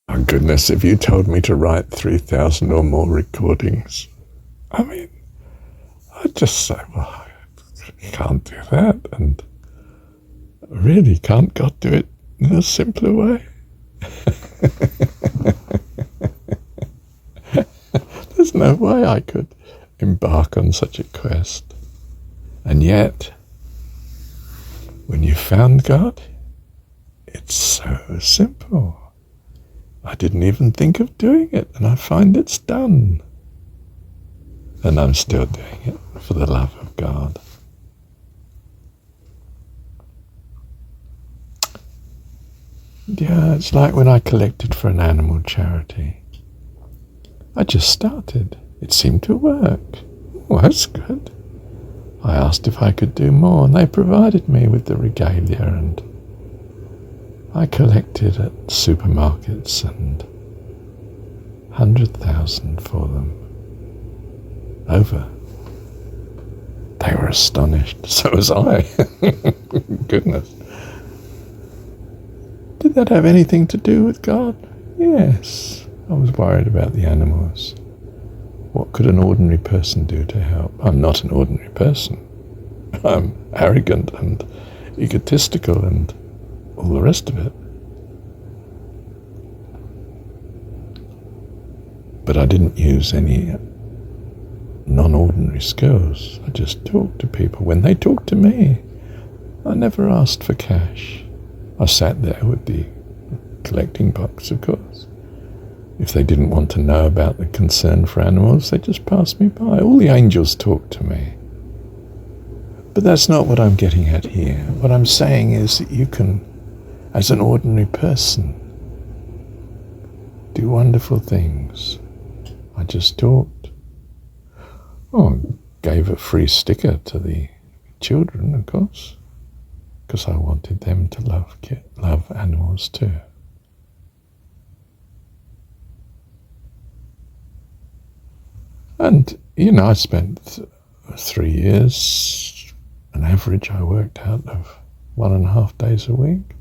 Oh goodness, if you told me to write 3,000 or more recordings, I mean, I'd just say, well, I can't do that. And really, can't God do it in a simpler way? There's no way I could embark on such a quest. And yet, when you found God, it's so simple. I didn't even think of doing it, and I find it's done. And I'm still doing it for the love of God. Yeah, it's like when I collected for an animal charity. I just started. It seemed to work. Oh, that's good. I asked if I could do more, and they provided me with the regalia, and I collected at supermarkets and 100,000 for them. Over. They were astonished. So was I. Goodness. Did that have anything to do with God? Yes. I was worried about the animals. What could an ordinary person do to help? I'm not an ordinary person. I'm arrogant and egotistical and all the rest of it. But I didn't use any non-ordinary skills. I just talked to people when they talked to me. I never asked for cash. I sat there with the collecting box, of course. If they didn't want to know about the concern for animals, they just passed me by. All the angels talked to me. But that's not what I'm getting at here. What I'm saying is that you can, as an ordinary person, do wonderful things. I just talked. Oh, gave a free sticker to the children, of course, because I wanted them to love animals too. And, I spent 3 years, an average I worked out of 1.5 days a week.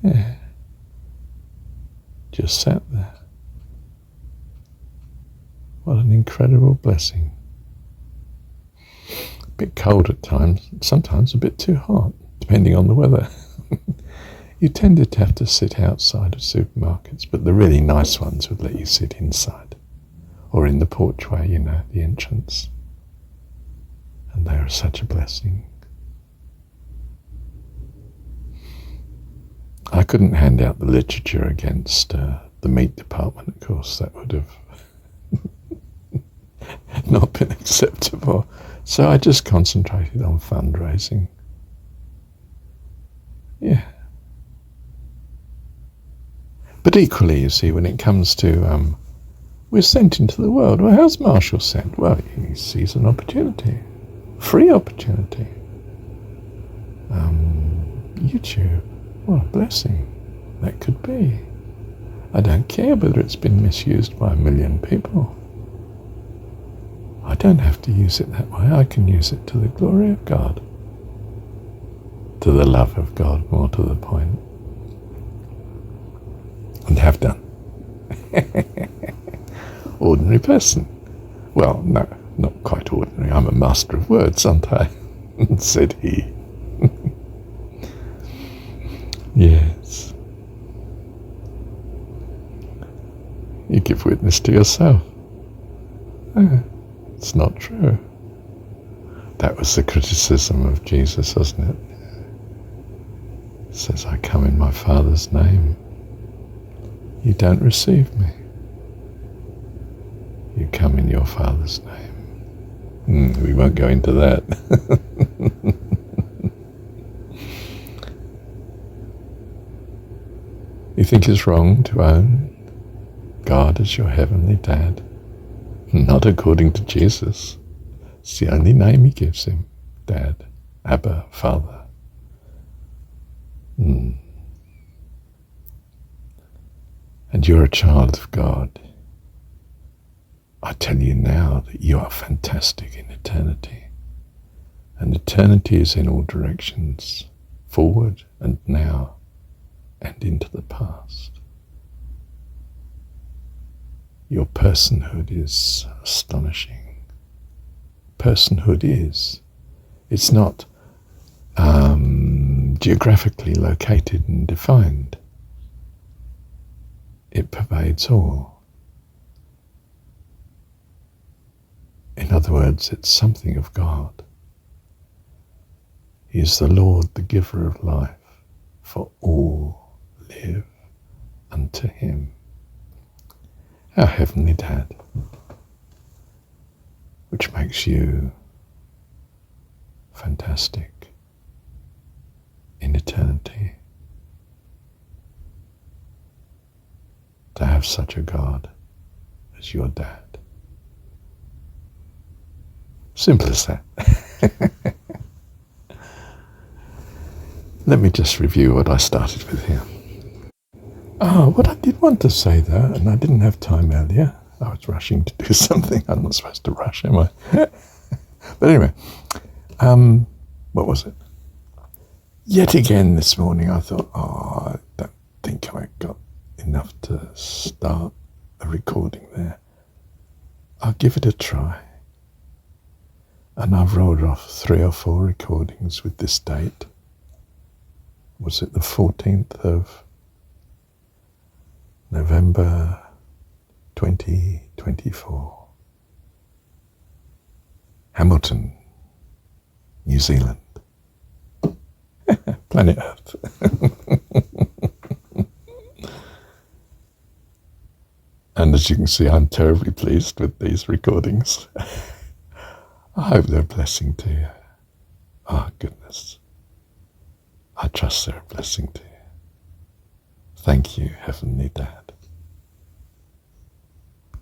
Yeah. Just sat there. What an incredible blessing. A bit cold at times, sometimes a bit too hot, depending on the weather. You tended to have to sit outside of supermarkets, but the really nice ones would let you sit inside or in the porchway, the entrance. And they are such a blessing. I couldn't hand out the literature against the meat department, of course. That would have not been acceptable. So I just concentrated on fundraising. Yeah. But equally, you see, when it comes to, we're sent into the world. Well, how's Marshall sent? Well, he sees an opportunity, free opportunity. YouTube, what a blessing that could be. I don't care whether it's been misused by 1 million people. I don't have to use it that way. I can use it to the glory of God, to the love of God, more to the point. And have done. Ordinary person. Well, no, not quite ordinary. I'm a master of words, aren't I? Said he. Yes. You give witness to yourself. It's not true. That was the criticism of Jesus, wasn't it? It says, I come in my Father's name. You don't receive me. You come in your Father's name. We won't go into that. You think it's wrong to own God as your heavenly dad? Not according to Jesus. It's the only name he gives him. Dad, Abba, Father. And you're a child of God. I tell you now that you are fantastic in eternity. And eternity is in all directions. forward and now and into the past. Your personhood is astonishing. Personhood is. It's not geographically located and defined. It pervades all. In other words, it's something of God. He is the Lord, the giver of life, for all live unto him. Our Heavenly Dad, which makes you fantastic in eternity. To have such a God as your dad. Simple as that. Let me just review what I started with here. What I did want to say though, and I didn't have time earlier, I was rushing to do something. I'm not supposed to rush, am I? But anyway, what was it? Yet again this morning I thought, I don't think I got enough to start a recording there. I'll give it a try. And I've rolled off 3 or 4 recordings with this date. Was it the 14th of November 2024? Hamilton, New Zealand. Planet Earth. And as you can see, I'm terribly pleased with these recordings. I hope they're a blessing to you. Oh, goodness. I trust they're a blessing to you. Thank you, Heavenly Dad.